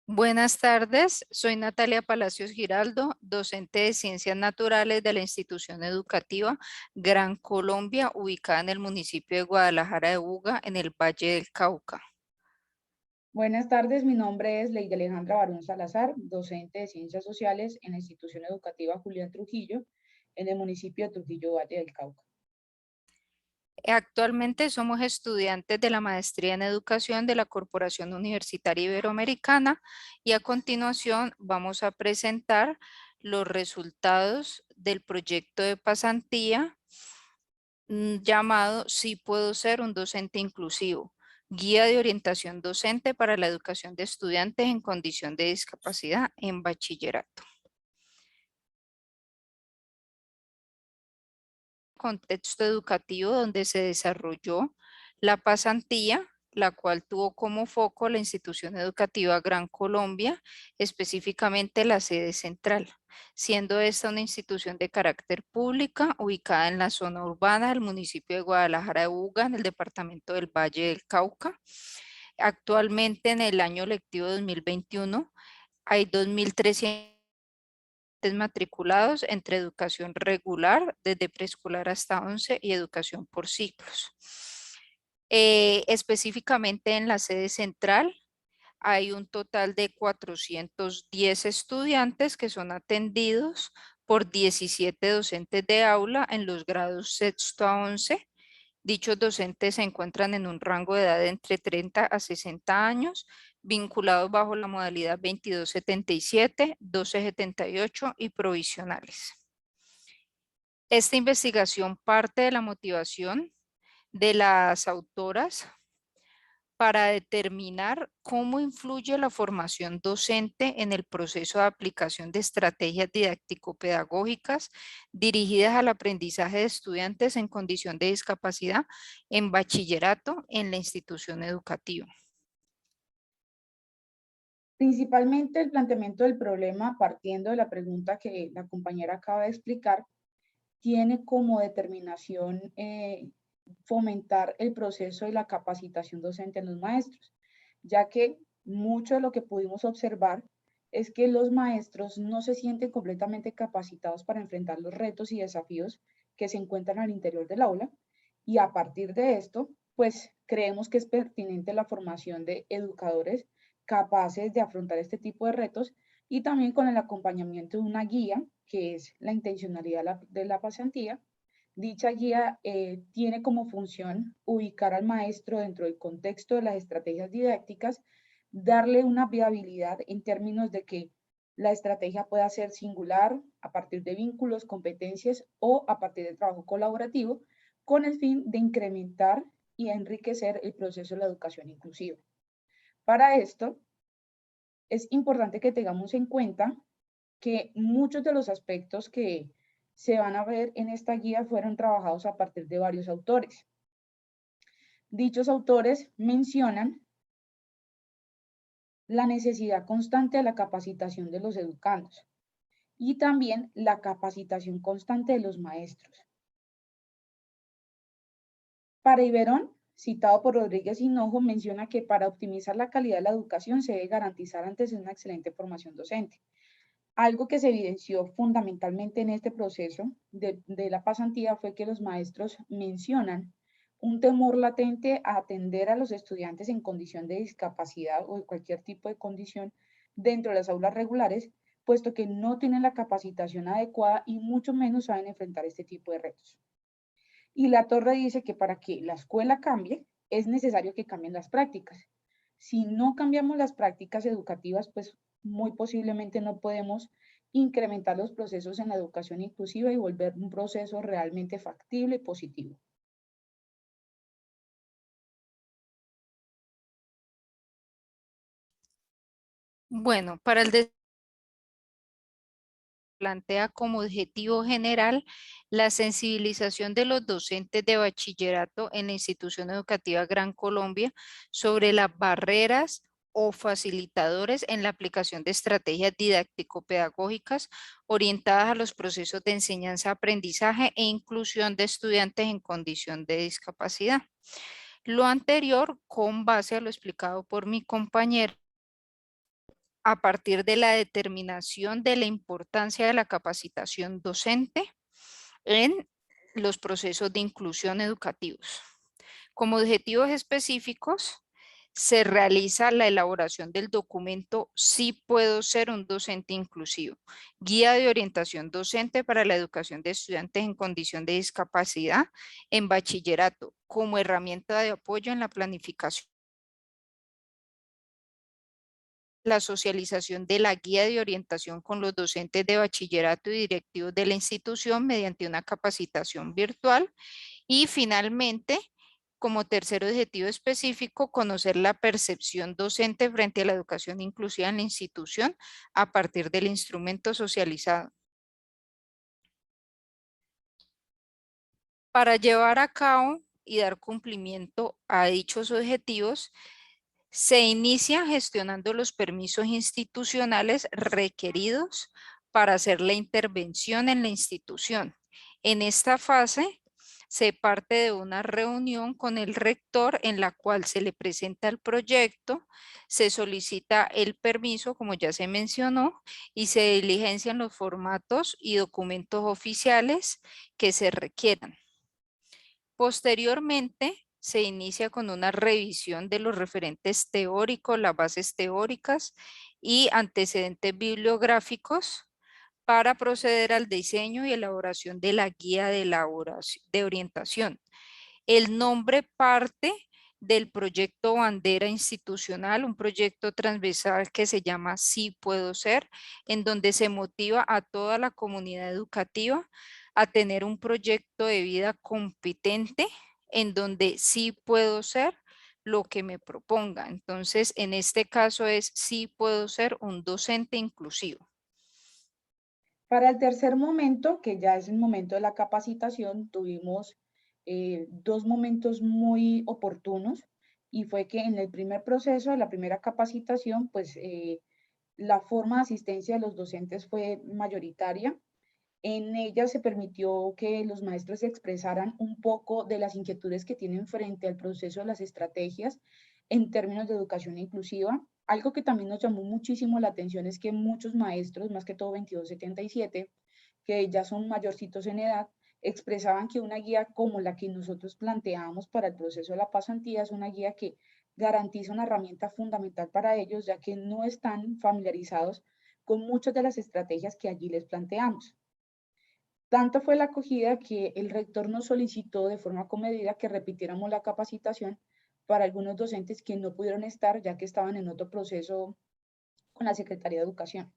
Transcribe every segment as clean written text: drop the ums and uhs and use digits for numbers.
Buenas tardes, soy Natalia Palacios Giraldo, docente de Ciencias Naturales de la institución educativa Gran Colombia, ubicada en el municipio de Guadalajara de Buga, en el Valle del Cauca. Buenas tardes, mi nombre es Leidy Alejandra Barón Salazar, docente de Ciencias Sociales en la institución educativa Julián Trujillo, en el municipio de Trujillo, Valle del Cauca. Actualmente somos estudiantes de la Maestría en Educación de la Corporación Universitaria Iberoamericana y a continuación vamos a presentar los resultados del proyecto de pasantía llamado Sí puedo ser un docente inclusivo, guía de orientación docente para la educación de estudiantes en condición de discapacidad en bachillerato. Contexto educativo donde se desarrolló la pasantía, la cual tuvo como foco la institución educativa Gran Colombia, específicamente la sede central, siendo esta una institución de carácter pública ubicada en la zona urbana del municipio de Guadalajara de Buga, en el departamento del Valle del Cauca. Actualmente en el año lectivo 2021 hay 2.300 matriculados entre educación regular, desde preescolar hasta 11 y educación por ciclos. Específicamente en la sede central hay un total de 410 estudiantes que son atendidos por 17 docentes de aula en los grados sexto a 11. Dichos docentes se encuentran en un rango de edad de entre 30 a 60 años, vinculados bajo la modalidad 2277, 1278 y provisionales. Esta investigación parte de la motivación de las autoras para determinar cómo influye la formación docente en el proceso de aplicación de estrategias didáctico-pedagógicas dirigidas al aprendizaje de estudiantes en condición de discapacidad en bachillerato en la institución educativa. Principalmente el planteamiento del problema, partiendo de la pregunta que la compañera acaba de explicar, tiene como determinación fomentar el proceso de la capacitación docente en los maestros, ya que mucho de lo que pudimos observar es que los maestros no se sienten completamente capacitados para enfrentar los retos y desafíos que se encuentran al interior del aula, y a partir de esto, pues creemos que es pertinente la formación de educadores capaces de afrontar este tipo de retos y también con el acompañamiento de una guía, que es la intencionalidad de la pasantía. Dicha guía tiene como función ubicar al maestro dentro del contexto de las estrategias didácticas, darle una viabilidad en términos de que la estrategia pueda ser singular a partir de vínculos, competencias o a partir de trabajo colaborativo, con el fin de incrementar y enriquecer el proceso de la educación inclusiva. Para esto, es importante que tengamos en cuenta que muchos de los aspectos que se van a ver en esta guía fueron trabajados a partir de varios autores. Dichos autores mencionan la necesidad constante de la capacitación de los educandos y también la capacitación constante de los maestros. Para Iberón, citado por Rodríguez Hinojo, menciona que para optimizar la calidad de la educación se debe garantizar antes una excelente formación docente. Algo que se evidenció fundamentalmente en este proceso de la pasantía fue que los maestros mencionan un temor latente a atender a los estudiantes en condición de discapacidad o de cualquier tipo de condición dentro de las aulas regulares, puesto que no tienen la capacitación adecuada y mucho menos saben enfrentar este tipo de retos. Y la torre dice que para que la escuela cambie, es necesario que cambien las prácticas. Si no cambiamos las prácticas educativas, pues muy posiblemente no podemos incrementar los procesos en la educación inclusiva y volver un proceso realmente factible y positivo. Bueno, para el plantea como objetivo general la sensibilización de los docentes de bachillerato en la institución educativa Gran Colombia sobre las barreras o facilitadores en la aplicación de estrategias didáctico-pedagógicas orientadas a los procesos de enseñanza-aprendizaje e inclusión de estudiantes en condición de discapacidad. Lo anterior con base a lo explicado por mi compañero a partir de la determinación de la importancia de la capacitación docente en los procesos de inclusión educativos. Como objetivos específicos, se realiza la elaboración del documento Sí puedo ser un docente inclusivo, guía de orientación docente para la educación de estudiantes en condición de discapacidad en bachillerato, como herramienta de apoyo en la planificación. La socialización de la guía de orientación con los docentes de bachillerato y directivos de la institución mediante una capacitación virtual. Y finalmente, como tercer objetivo específico, conocer la percepción docente frente a la educación inclusiva en la institución a partir del instrumento socializado. Para llevar a cabo y dar cumplimiento a dichos objetivos, se inicia gestionando los permisos institucionales requeridos para hacer la intervención en la institución. En esta fase, se parte de una reunión con el rector en la cual se le presenta el proyecto, se solicita el permiso, como ya se mencionó, y se diligencian los formatos y documentos oficiales que se requieran. Posteriormente, se inicia con una revisión de los referentes teóricos, las bases teóricas y antecedentes bibliográficos para proceder al diseño y elaboración de la guía de orientación. El nombre parte del proyecto bandera institucional, un proyecto transversal que se llama Sí Puedo Ser, en donde se motiva a toda la comunidad educativa a tener un proyecto de vida competente, en donde sí puedo ser lo que me proponga. Entonces, en este caso es sí puedo ser un docente inclusivo. Para el tercer momento, que ya es el momento de la capacitación, tuvimos dos momentos muy oportunos y fue que en el primer proceso, de la primera capacitación, pues la forma de asistencia de los docentes fue mayoritaria. En ella se permitió que los maestros expresaran un poco de las inquietudes que tienen frente al proceso de las estrategias en términos de educación inclusiva. Algo que también nos llamó muchísimo la atención es que muchos maestros, más que todo 2277, que ya son mayorcitos en edad, expresaban que una guía como la que nosotros planteamos para el proceso de la pasantía es una guía que garantiza una herramienta fundamental para ellos, ya que no están familiarizados con muchas de las estrategias que allí les planteamos. Tanto fue la acogida que el rector nos solicitó de forma comedida que repitiéramos la capacitación para algunos docentes que no pudieron estar ya que estaban en otro proceso con la Secretaría de Educación.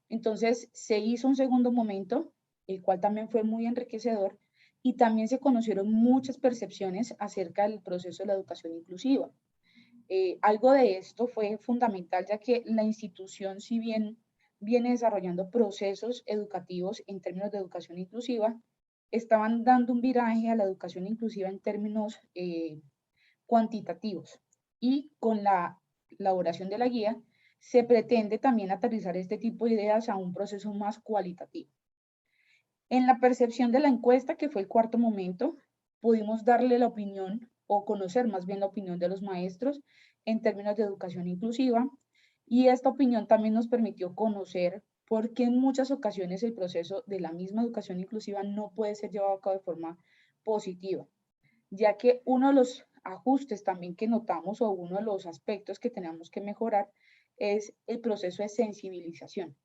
Entonces se hizo un segundo momento, el cual también fue muy enriquecedor y también se conocieron muchas percepciones acerca del proceso de la educación inclusiva. Algo de esto fue fundamental ya que la institución, si bien viene desarrollando procesos educativos en términos de educación inclusiva, estaban dando un viraje a la educación inclusiva en términos cuantitativos. Y con la elaboración de la guía, se pretende también aterrizar este tipo de ideas a un proceso más cualitativo. En la percepción de la encuesta, que fue el cuarto momento, pudimos darle la opinión o conocer más bien la opinión de los maestros en términos de educación inclusiva, y esta opinión también nos permitió conocer por qué en muchas ocasiones el proceso de la misma educación inclusiva no puede ser llevado a cabo de forma positiva, ya que uno de los ajustes también que notamos o uno de los aspectos que tenemos que mejorar es el proceso de sensibilización.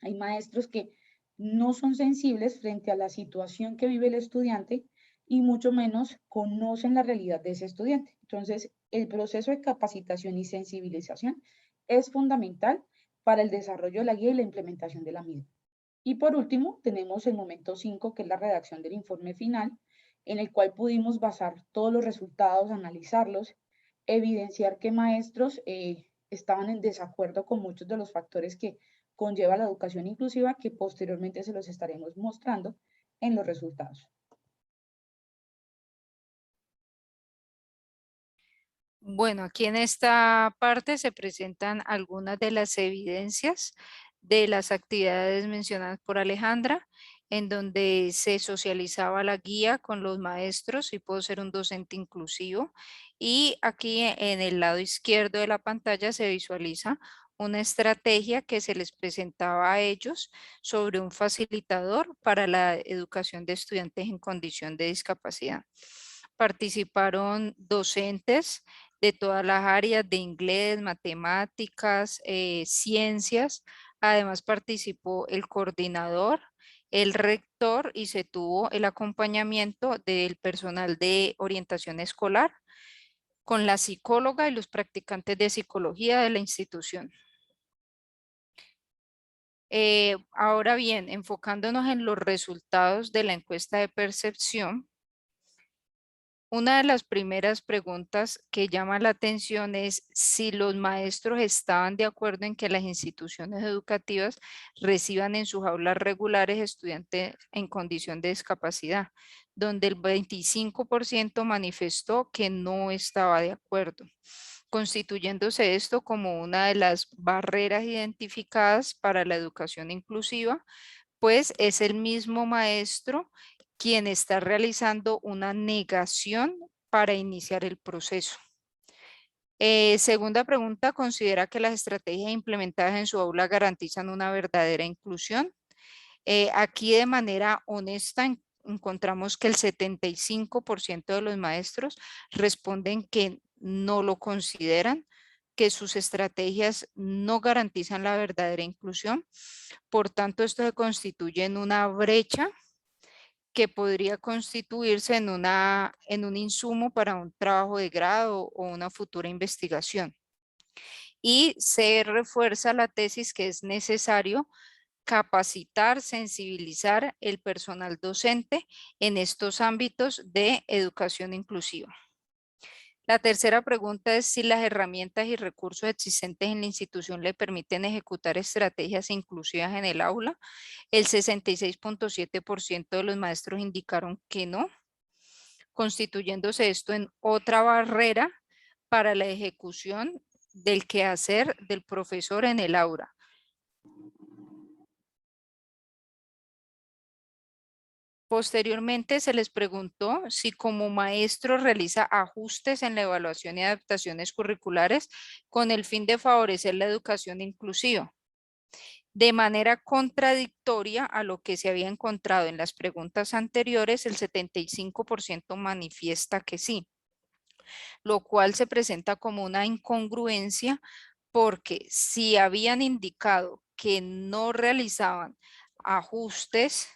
Hay maestros que no son sensibles frente a la situación que vive el estudiante y mucho menos conocen la realidad de ese estudiante. Entonces, el proceso de capacitación y sensibilización es fundamental para el desarrollo de la guía y la implementación de la misma. Y por último, tenemos el momento 5, que es la redacción del informe final, en el cual pudimos basar todos los resultados, analizarlos, evidenciar que maestros estaban en desacuerdo con muchos de los factores que conlleva la educación inclusiva, que posteriormente se los estaremos mostrando en los resultados. Bueno, aquí en esta parte se presentan algunas de las evidencias de las actividades mencionadas por Alejandra, en donde se socializaba la guía con los maestros y puedo ser un docente inclusivo. Y aquí en el lado izquierdo de la pantalla se visualiza una estrategia que se les presentaba a ellos sobre un facilitador para la educación de estudiantes en condición de discapacidad. Participaron docentes de todas las áreas de inglés, matemáticas, ciencias. Además participó el coordinador, el rector y se tuvo el acompañamiento del personal de orientación escolar con la psicóloga y los practicantes de psicología de la institución. Ahora bien, enfocándonos en los resultados de la encuesta de percepción, una de las primeras preguntas que llama la atención es si los maestros estaban de acuerdo en que las instituciones educativas reciban en sus aulas regulares estudiantes en condición de discapacidad, donde el 25% manifestó que no estaba de acuerdo, constituyéndose esto como una de las barreras identificadas para la educación inclusiva, pues es el mismo maestro quien está realizando una negación para iniciar el proceso. Segunda pregunta, ¿considera que las estrategias implementadas en su aula garantizan una verdadera inclusión? Aquí de manera honesta encontramos que el 75% de los maestros responden que no lo consideran, que sus estrategias no garantizan la verdadera inclusión. Por tanto, esto se constituye en una brecha que podría constituirse en un insumo para un trabajo de grado o una futura investigación. Y se refuerza la tesis que es necesario capacitar, sensibilizar el personal docente en estos ámbitos de educación inclusiva. La tercera pregunta es si las herramientas y recursos existentes en la institución le permiten ejecutar estrategias inclusivas en el aula. El 66.7% de los maestros indicaron que no, constituyéndose esto en otra barrera para la ejecución del quehacer del profesor en el aula. Posteriormente se les preguntó si como maestro realiza ajustes en la evaluación y adaptaciones curriculares con el fin de favorecer la educación inclusiva. De manera contradictoria a lo que se había encontrado en las preguntas anteriores, el 75% manifiesta que sí, lo cual se presenta como una incongruencia porque si habían indicado que no realizaban ajustes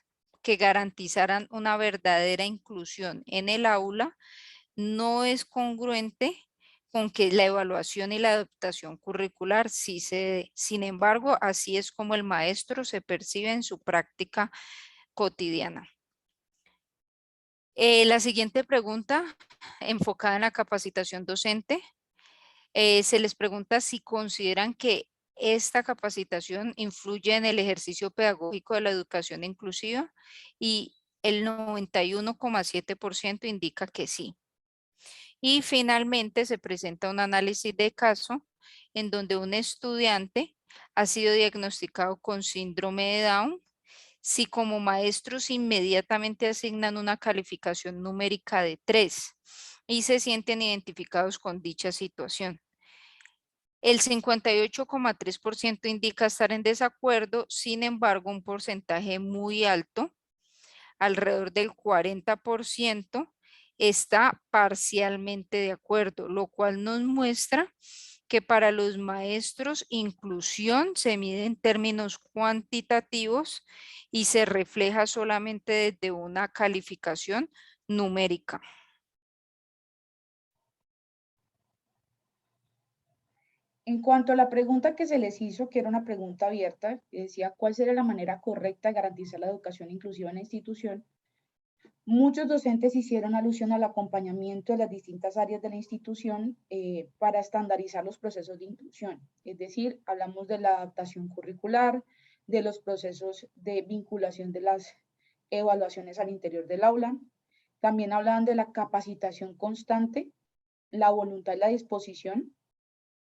que garantizaran una verdadera inclusión en el aula, no es congruente con que la evaluación y la adaptación curricular sí se dé. Sin embargo, así es como el maestro se percibe en su práctica cotidiana. La siguiente pregunta, enfocada en la capacitación docente, se les pregunta si consideran que esta capacitación influye en el ejercicio pedagógico de la educación inclusiva y el 91,7% indica que sí. Y finalmente se presenta un análisis de caso en donde un estudiante ha sido diagnosticado con síndrome de Down, si como maestros inmediatamente asignan una calificación numérica de 3 y se sienten identificados con dicha situación. El 58,3% indica estar en desacuerdo, sin embargo, un porcentaje muy alto, alrededor del 40%, está parcialmente de acuerdo, lo cual nos muestra que para los maestros inclusión se mide en términos cuantitativos y se refleja solamente desde una calificación numérica. En cuanto a la pregunta que se les hizo, que era una pregunta abierta, que decía cuál sería la manera correcta de garantizar la educación inclusiva en la institución, muchos docentes hicieron alusión al acompañamiento de las distintas áreas de la institución para estandarizar los procesos de inclusión. Es decir, hablamos de la adaptación curricular, de los procesos de vinculación de las evaluaciones al interior del aula. También hablaban de la capacitación constante, la voluntad y la disposición,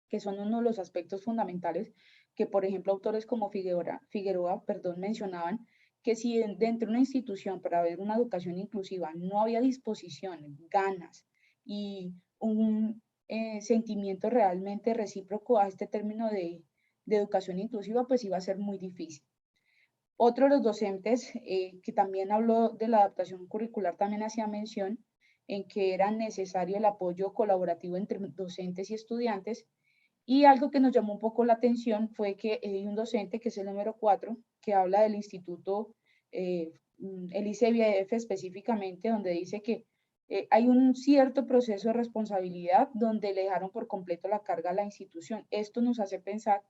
que son uno de los aspectos fundamentales que, por ejemplo, autores como Figueroa mencionaban que si dentro de una institución para ver una educación inclusiva no había disposición, ganas y un sentimiento realmente recíproco a este término de educación inclusiva, pues iba a ser muy difícil. Otro de los docentes que también habló de la adaptación curricular también hacía mención en que era necesario el apoyo colaborativo entre docentes y estudiantes, y algo que nos llamó un poco la atención fue que hay un docente, que es el número 4, que habla del instituto, el ICBF específicamente, donde dice que hay un cierto proceso de responsabilidad donde le dejaron por completo la carga a la institución. Esto nos hace pensar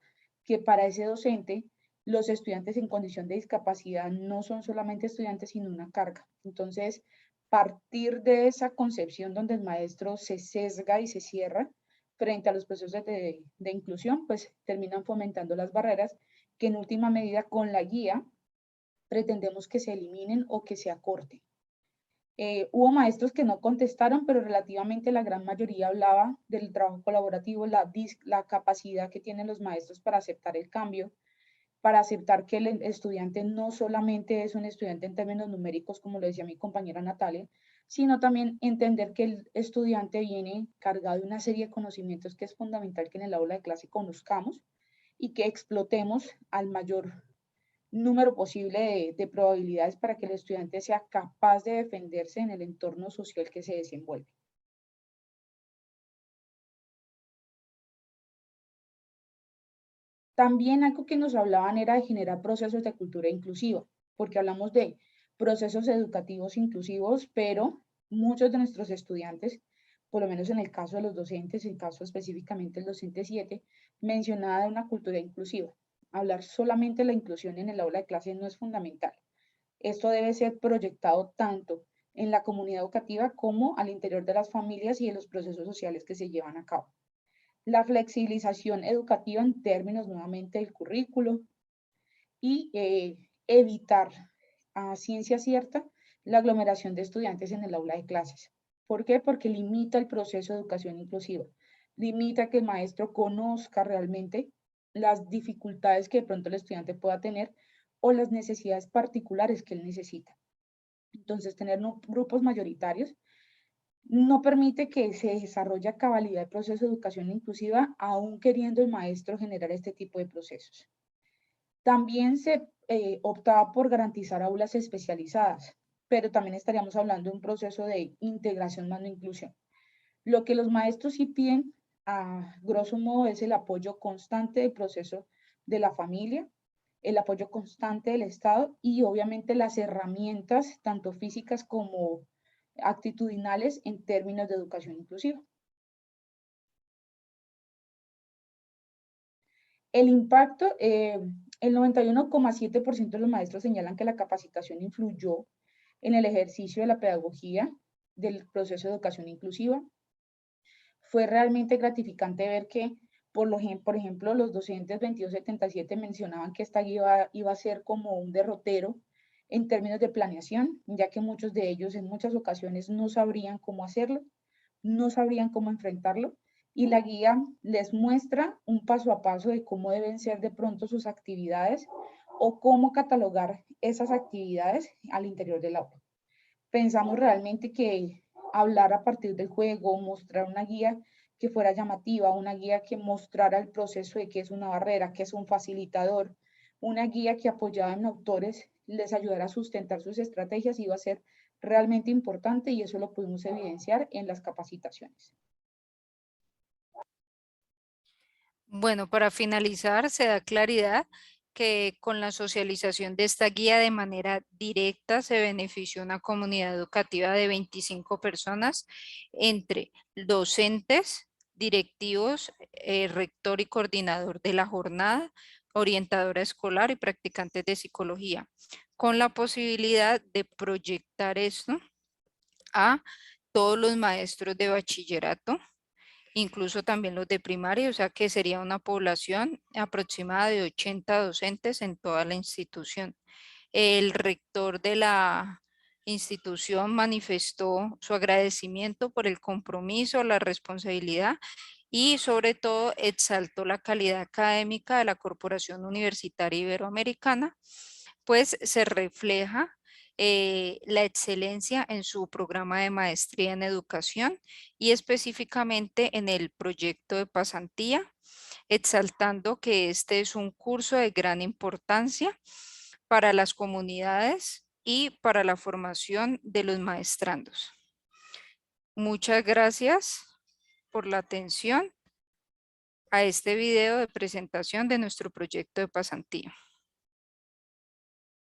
que para ese docente los estudiantes en condición de discapacidad no son solamente estudiantes, sino una carga. Entonces, partir de esa concepción donde el maestro se sesga y se cierra frente a los procesos de inclusión, pues terminan fomentando las barreras que en última medida con la guía pretendemos que se eliminen o que se acorten. Hubo maestros que no contestaron, pero relativamente la gran mayoría hablaba del trabajo colaborativo, la capacidad que tienen los maestros para aceptar el cambio, para aceptar que el estudiante no solamente es un estudiante en términos numéricos, como lo decía mi compañera Natalia, sino también entender que el estudiante viene cargado de una serie de conocimientos que es fundamental que en el aula de clase conozcamos y que explotemos al mayor número posible de probabilidades para que el estudiante sea capaz de defenderse en el entorno social que se desenvuelve. También algo que nos hablaban era de generar procesos de cultura inclusiva, porque hablamos de procesos educativos inclusivos, pero muchos de nuestros estudiantes, por lo menos en el caso de los docentes, en el caso específicamente el docente 7, mencionaba de una cultura inclusiva. Hablar solamente de la inclusión en el aula de clase no es fundamental. Esto debe ser proyectado tanto en la comunidad educativa como al interior de las familias y de los procesos sociales que se llevan a cabo. La flexibilización educativa en términos nuevamente del currículo y evitar a ciencia cierta la aglomeración de estudiantes en el aula de clases. ¿Por qué? Porque limita el proceso de educación inclusiva, limita que el maestro conozca realmente las dificultades que de pronto el estudiante pueda tener o las necesidades particulares que él necesita. Entonces, tener grupos mayoritarios no permite que se desarrolle a cabalidad el proceso de educación inclusiva, aún queriendo el maestro generar este tipo de procesos. También se optaba por garantizar aulas especializadas, pero también estaríamos hablando de un proceso de integración más no inclusión. Lo que los maestros sí piden, a grosso modo, es el apoyo constante del proceso de la familia, el apoyo constante del Estado y obviamente las herramientas, tanto físicas como actitudinales, en términos de educación inclusiva. El impacto, el 91,7% de los maestros señalan que la capacitación influyó en el ejercicio de la pedagogía del proceso de educación inclusiva. Fue realmente gratificante ver que, por ejemplo, los docentes 2277 mencionaban que esta guía iba a ser como un derrotero en términos de planeación, ya que muchos de ellos en muchas ocasiones no sabrían cómo hacerlo, no sabrían cómo enfrentarlo, y la guía les muestra un paso a paso de cómo deben ser de pronto sus actividades o cómo catalogar esas actividades al interior del aula. Pensamos realmente que hablar a partir del juego, mostrar una guía que fuera llamativa, una guía que mostrara el proceso de qué es una barrera, qué es un facilitador, una guía que apoyada en autores les ayudara a sustentar sus estrategias, iba a ser realmente importante y eso lo pudimos evidenciar en las capacitaciones. Bueno, para finalizar, se da claridad que con la socialización de esta guía de manera directa se benefició una comunidad educativa de 25 personas entre docentes, directivos, rector y coordinador de la jornada, orientadora escolar y practicantes de psicología, con la posibilidad de proyectar esto a todos los maestros de bachillerato, incluso también los de primaria, o sea que sería una población aproximada de 80 docentes en toda la institución. El rector de la institución manifestó su agradecimiento por el compromiso, la responsabilidad y sobre todo exaltó la calidad académica de la Corporación Universitaria Iberoamericana, pues se refleja la excelencia en su programa de maestría en educación y específicamente en el proyecto de pasantía, exaltando que este es un curso de gran importancia para las comunidades y para la formación de los maestrandos. Muchas gracias por la atención a este video de presentación de nuestro proyecto de pasantía.